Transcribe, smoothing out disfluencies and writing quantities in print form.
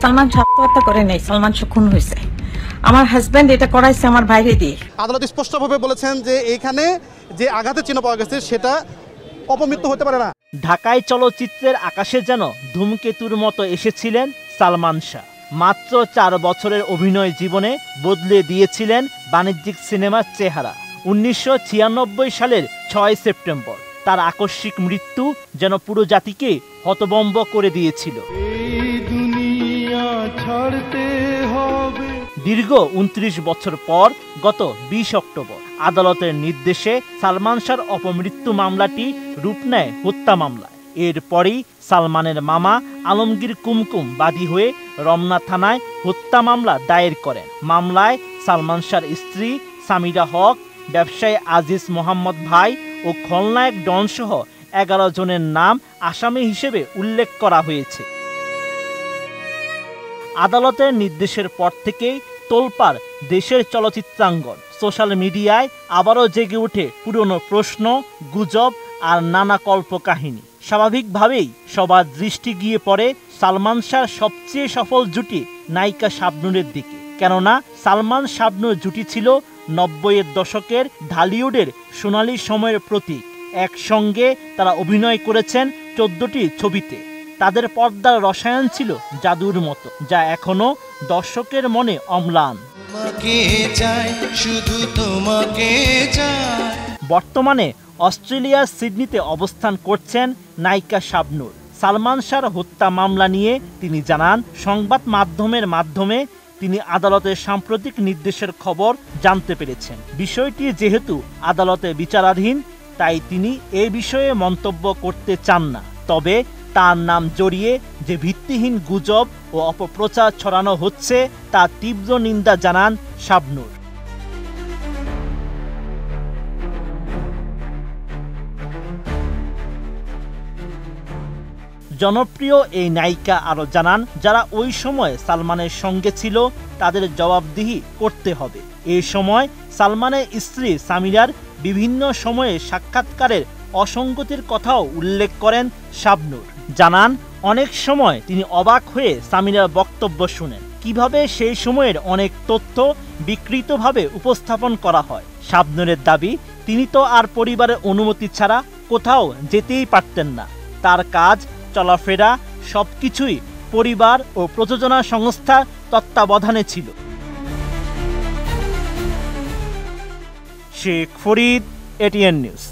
সালমান আত্মহত্যা করে নেই, সালমান খুন হয়েছে। আমার হাজবেন্ড এটা করাইছে আমার ভাইরে দিয়ে। আদালত স্পষ্টভাবে বলেছেন যে এইখানে যে আঘাতের চিহ্ন পাওয়া গেছে সেটা অপমৃত্যু হতে পারে না। ঢাকায় চলচ্চিত্রের আকাশে যেন ধূমকেতুর মতো এসেছিলেন সালমান শাহ। মাত্র 4 বছরের অভিনয় জীবনে বদলে দিয়েছিলেন বাণিজ্যিক সিনেমার চেহারা। 1996 সালের 6 সেপ্টেম্বর তার আকস্মিক মৃত্যু যেন পুরো জাতিকে হতভম্ব করে দিয়েছিল। দীর্ঘ 29 বছর পর গত 20 অক্টোবর আদালতের নির্দেশে সালমান শাহর অপমৃত্যু মামলাটি রূপ নেয় হত্যা মামলা। এরপরই সালমানের মামা আলমগীর কুমকুম বাদী হয়ে রমনা থানায় হত্যা মামলা দায়ের করেন। মামলায় সালমান শাহর স্ত্রী সামিরা হক, ব্যবসায়ী আজিজ মোহাম্মদ ভাই ও খলনায়ক ডন সহ 11 জনের নাম আসামি হিসেবে উল্লেখ করা হয়েছে। আদালতের নির্দেশের পর থেকেই তোলপাড় দেশের চলচ্চিত্রাঙ্গন। সোশ্যাল মিডিয়ায় আবারও জেগে ওঠে পুরনো প্রশ্ন, গুজব আর নানা কল্পকাহিনী। স্বাভাবিকভাবেই সবার দৃষ্টি গিয়ে পড়ে সালমান শাহর সবচেয়ে সফল জুটি নায়িকা শাবনূরের দিকে। কেননা সালমান শাবনূর জুটি ছিল 90-এর দশকের ঢালিউডের সোনালী সময়ের প্রতীক। একসঙ্গে তারা অভিনয় করেছেন 14টি ছবিতে। তাদের পর্দার রসায়ন ছিল জাদুর মতো, যা এখনো দর্শকের মনে অম্লান। বর্তমানে অস্ট্রেলিয়ার সিডনিতে অবস্থান করছেন নায়িকা শাবনূর। সালমান শাহর হত্যা মামলা নিয়ে তিনি জানান, সংবাদ মাধ্যমের মাধ্যমে তিনি আদালতের সাম্প্রতিক নির্দেশের খবর জানতে পেরেছেন। বিষয়টি যেহেতু আদালতে বিচারাধীন, তাই তিনি এ বিষয়ে মন্তব্য করতে চান না। তবে তার নাম জড়িয়ে যে ভিত্তিহীন গুজব ও অপপ্রচার ছড়ানো হচ্ছে তা তীব্র নিন্দা জানান শাবনূর। জনপ্রিয় এই নায়িকা আরও জানান, যারা ওই সময় সালমানের সঙ্গে ছিল তাদের জবাবদিহি করতে হবে। এই সময় সালমানের স্ত্রী সামিরার বিভিন্ন সময়ে সাক্ষাৎকারের অসঙ্গতির কথাও উল্লেখ করেন শাবনূর। জানান, অনেক সময় তিনি অবাক হয়ে সামিরার বক্তব্য শুনেন, কিভাবে সেই সময়ের অনেক তথ্য বিকৃতভাবে উপস্থাপন করা হয়। শাবনূরের দাবি, তিনি তো আর পরিবারের অনুমতি ছাড়া কোথাও যেতেই পারতেন না। তার কাজ, চলাফেরা সবকিছুই পরিবার ও প্রযোজনা সংস্থার তত্ত্বাবধানে ছিল। Sheikh Farid, ATN news.